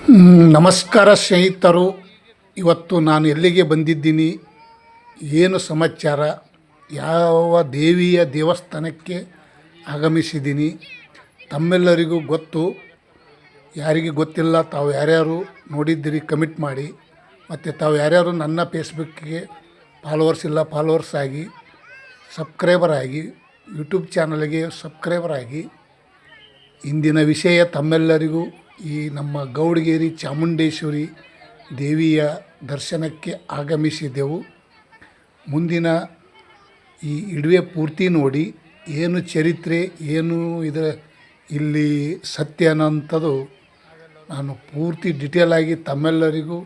ನಮಸ್ಕಾರ ಸ್ನೇಹಿತರು. ಇವತ್ತು ನಾನು ಎಲ್ಲಿಗೆ ಬಂದಿದ್ದೀನಿ, ಏನು ಸಮಾಚಾರ, ಯಾವ ದೇವಿಯ ದೇವಸ್ಥಾನಕ್ಕೆ ಆಗಮಿಸಿದ್ದೀನಿ ತಮ್ಮೆಲ್ಲರಿಗೂ ಗೊತ್ತು. ಯಾರಿಗೆ ಗೊತ್ತಿಲ್ಲ, ತಾವು ಯಾರ್ಯಾರು ನೋಡಿದ್ದೀರಿ ಕಮೆಂಟ್ ಮಾಡಿ. ಮತ್ತು ತಾವು ಯಾರ್ಯಾರು ನನ್ನ ಫೇಸ್ಬುಕ್ಕಿಗೆ ಫಾಲೋವರ್ಸ್ ಆಗಿ, ಸಬ್ಸ್ಕ್ರೈಬರ್ ಆಗಿ, ಯೂಟ್ಯೂಬ್ ಚಾನಲ್ಗೆ ಸಬ್ಸ್ಕ್ರೈಬರ್ ಆಗಿ. ಇಂದಿನ ವಿಷಯ ತಮ್ಮೆಲ್ಲರಿಗೂ ಈ ನಮ್ಮ ಗೌಡಗೇರಿ ಚಾಮುಂಡೇಶ್ವರಿ ದೇವಿಯ ದರ್ಶನಕ್ಕೆ ಆಗಮಿಸಿದೆವು. ಮುಂದಿನ ಈ ಇಡುವೆ ಪೂರ್ತಿ ನೋಡಿ, ಏನು ಚರಿತ್ರೆ, ಏನು ಇಲ್ಲಿ ಸತ್ಯ ಅನ್ನೋಂಥದ್ದು ನಾನು ಪೂರ್ತಿ ಡಿಟೇಲಾಗಿ ತಮ್ಮೆಲ್ಲರಿಗೂ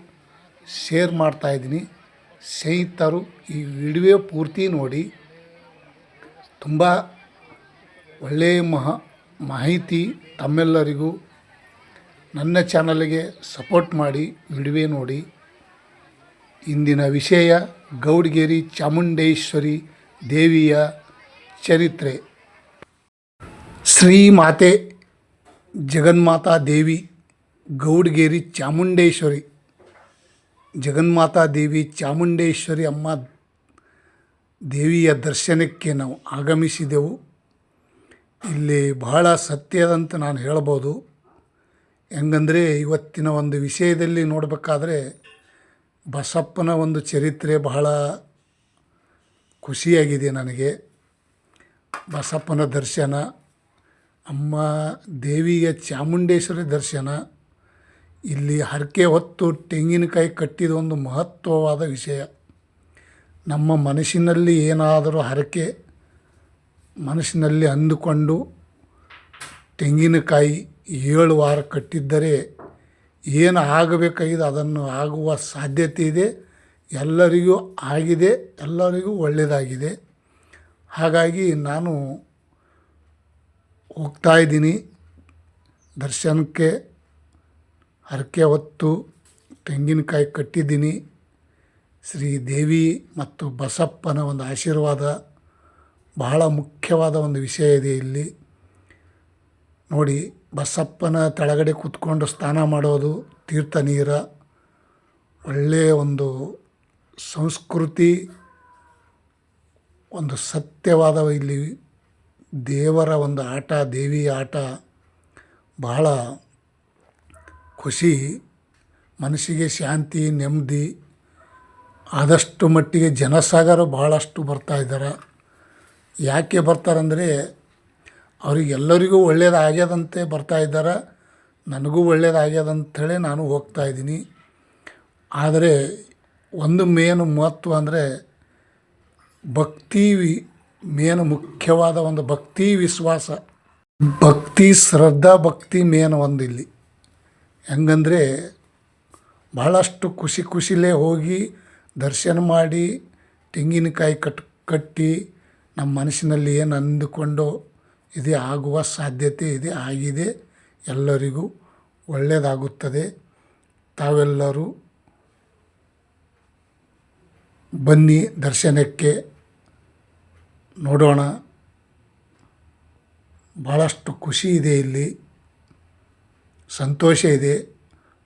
ಶೇರ್ ಮಾಡ್ತಾಯಿದ್ದೀನಿ. ಸ್ನೇಹಿತರು, ಈ ವಿಡಿಯೋ ಪೂರ್ತಿ ನೋಡಿ. ತುಂಬ ಒಳ್ಳೆಯ ಮಾಹಿತಿ ತಮ್ಮೆಲ್ಲರಿಗೂ. ನನ್ನ ಚಾನಲ್ಗೆ ಸಪೋರ್ಟ್ ಮಾಡಿ, ವಿಡಿಯೋ ನೋಡಿ. ಇಂದಿನ ವಿಷಯ ಗೌಡಗೇರಿ ಚಾಮುಂಡೇಶ್ವರಿ ದೇವಿಯ ಚರಿತ್ರೆ. ಶ್ರೀ ಮಾತೆ ಜಗನ್ಮಾತಾ ದೇವಿ ಗೌಡಗೇರಿ ಚಾಮುಂಡೇಶ್ವರಿ, ಜಗನ್ಮಾತಾ ದೇವಿ ಚಾಮುಂಡೇಶ್ವರಿ ಅಮ್ಮ ದೇವಿಯ ದರ್ಶನಕ್ಕೆ ನಾವು ಆಗಮಿಸಿದೆವು. ಇಲ್ಲಿ ಬಹಳ ಸತ್ಯದಂತ ನಾನು ಹೇಳ್ಬೋದು. ಹೆಂಗಂದರೆ, ಇವತ್ತಿನ ಒಂದು ವಿಷಯದಲ್ಲಿ ನೋಡಬೇಕಾದ್ರೆ ಬಸಪ್ಪನ ಒಂದು ಚರಿತ್ರೆ ಬಹಳ ಖುಷಿಯಾಗಿದೆ ನನಗೆ. ಬಸಪ್ಪನ ದರ್ಶನ, ಅಮ್ಮ ದೇವಿಯ ಚಾಮುಂಡೇಶ್ವರಿ ದರ್ಶನ, ಇಲ್ಲಿ ಹರಕೆ ಹೊತ್ತು ತೆಂಗಿನಕಾಯಿ ಕಟ್ಟಿದ ಒಂದು ಮಹತ್ವವಾದ ವಿಷಯ. ನಮ್ಮ ಮನಸ್ಸಿನಲ್ಲಿ ಏನಾದರೂ ಹರಕೆ ಮನಸ್ಸಿನಲ್ಲಿ ಅಂದುಕೊಂಡು ತೆಂಗಿನಕಾಯಿ 7 ವಾರ ಕಟ್ಟಿದ್ದರೆ ಏನು ಆಗಬೇಕಾಗಿದೆ ಅದನ್ನು ಆಗುವ ಸಾಧ್ಯತೆ ಇದೆ. ಎಲ್ಲರಿಗೂ ಆಗಿದೆ, ಎಲ್ಲರಿಗೂ ಒಳ್ಳೆಯದಾಗಿದೆ. ಹಾಗಾಗಿ ನಾನು ಹೋಗ್ತಾಯಿದ್ದೀನಿ ದರ್ಶನಕ್ಕೆ. ಹರಕೆ ಹೊತ್ತು ತೆಂಗಿನಕಾಯಿ ಕಟ್ಟಿದ್ದೀನಿ. ಶ್ರೀದೇವಿ ಮತ್ತು ಬಸಪ್ಪನ ಒಂದು ಆಶೀರ್ವಾದ ಬಹಳ ಮುಖ್ಯವಾದ ಒಂದು ವಿಷಯ ಇದೆ ಇಲ್ಲಿ ನೋಡಿ. ಬಸಪ್ಪನ ಕೆಳಗಡೆ ಕೂತ್ಕೊಂಡು ಸ್ನಾನ ಮಾಡೋದು, ತೀರ್ಥ ನೀರ, ಒಳ್ಳೆಯ ಒಂದು ಸಂಸ್ಕೃತಿ, ಒಂದು ಸತ್ಯವಾದ ಇಲ್ಲಿ ದೇವರ ಒಂದು ಆಟ, ದೇವಿಯ ಆಟ ಬಹಳ ಖುಷಿ, ಮನಸ್ಸಿಗೆ ಶಾಂತಿ, ನೆಮ್ಮದಿ. ಆದಷ್ಟು ಮಟ್ಟಿಗೆ ಜನಸಾಗರ ಭಾಳಷ್ಟು ಬರ್ತಾಯಿದ್ದಾರೆ. ಯಾಕೆ ಬರ್ತಾರಂದರೆ, ಅವರಿಗೆಲ್ಲರಿಗೂ ಒಳ್ಳೆಯದಾಗ್ಯದಂತೆ ಬರ್ತಾಯಿದ್ದಾರೆ. ನನಗೂ ಒಳ್ಳೆಯದಾಗ್ಯದಂಥೇಳಿ ನಾನು ಹೋಗ್ತಾಯಿದ್ದೀನಿ. ಆದರೆ ಒಂದು ಮೇನ್ ಮಹತ್ವ ಅಂದರೆ ಭಕ್ತಿ, ಮೇನ್ ಮುಖ್ಯವಾದ ಒಂದು ಭಕ್ತಿ ವಿಶ್ವಾಸ, ಭಕ್ತಿ ಶ್ರದ್ಧಾ ಭಕ್ತಿ ಮೇನ್ ಒಂದು ಇಲ್ಲಿ. ಹೆಂಗಂದರೆ, ಭಾಳಷ್ಟು ಖುಷಿಲೇ ಹೋಗಿ ದರ್ಶನ ಮಾಡಿ ತೆಂಗಿನಕಾಯಿ ಕಟ್ಟಿ ನಮ್ಮ ಮನಸ್ಸಿನಲ್ಲಿ ಏನು ಅಂದುಕೊಂಡು ಇದೇ ಆಗುವ ಸಾಧ್ಯತೆ ಇದೆ, ಆಗಿದೆ. ಎಲ್ಲರಿಗೂ ಒಳ್ಳೆಯದಾಗುತ್ತದೆ. ತಾವೆಲ್ಲರೂ ಬನ್ನಿ ದರ್ಶನಕ್ಕೆ, ನೋಡೋಣ. ಭಾಳಷ್ಟು ಖುಷಿ ಇದೆ ಇಲ್ಲಿ, ಸಂತೋಷ ಇದೆ.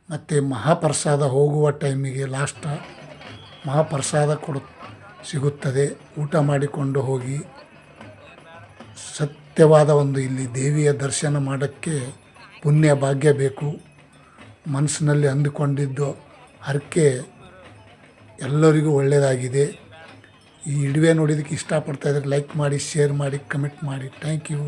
ಮತ್ತು ಮಹಾಪ್ರಸಾದ ಹೋಗುವ ಟೈಮಿಗೆ ಲಾಸ್ಟ್ ಮಹಾಪ್ರಸಾದ ಸಿಗುತ್ತದೆ. ಊಟ ಮಾಡಿಕೊಂಡು ಹೋಗಿ. ಸತ್ಯವಾದ ಒಂದು ಇಲ್ಲಿ ದೇವಿಯ ದರ್ಶನ ಮಾಡೋಕ್ಕೆ ಪುಣ್ಯ ಭಾಗ್ಯ ಬೇಕು. ಮನಸ್ಸಿನಲ್ಲಿ ಅಂದುಕೊಂಡಿದ್ದು ಹರಕೆ ಎಲ್ಲರಿಗೂ ಒಳ್ಳೆಯದಾಗಿದೆ. ಈ ವಿಡಿಯೋ ನೋಡಿದ್ದಕ್ಕೆ ಇಷ್ಟಪಡ್ತಾಯಿದ್ರೆ ಲೈಕ್ ಮಾಡಿ, ಶೇರ್ ಮಾಡಿ, ಕಮೆಂಟ್ ಮಾಡಿ. Thank you.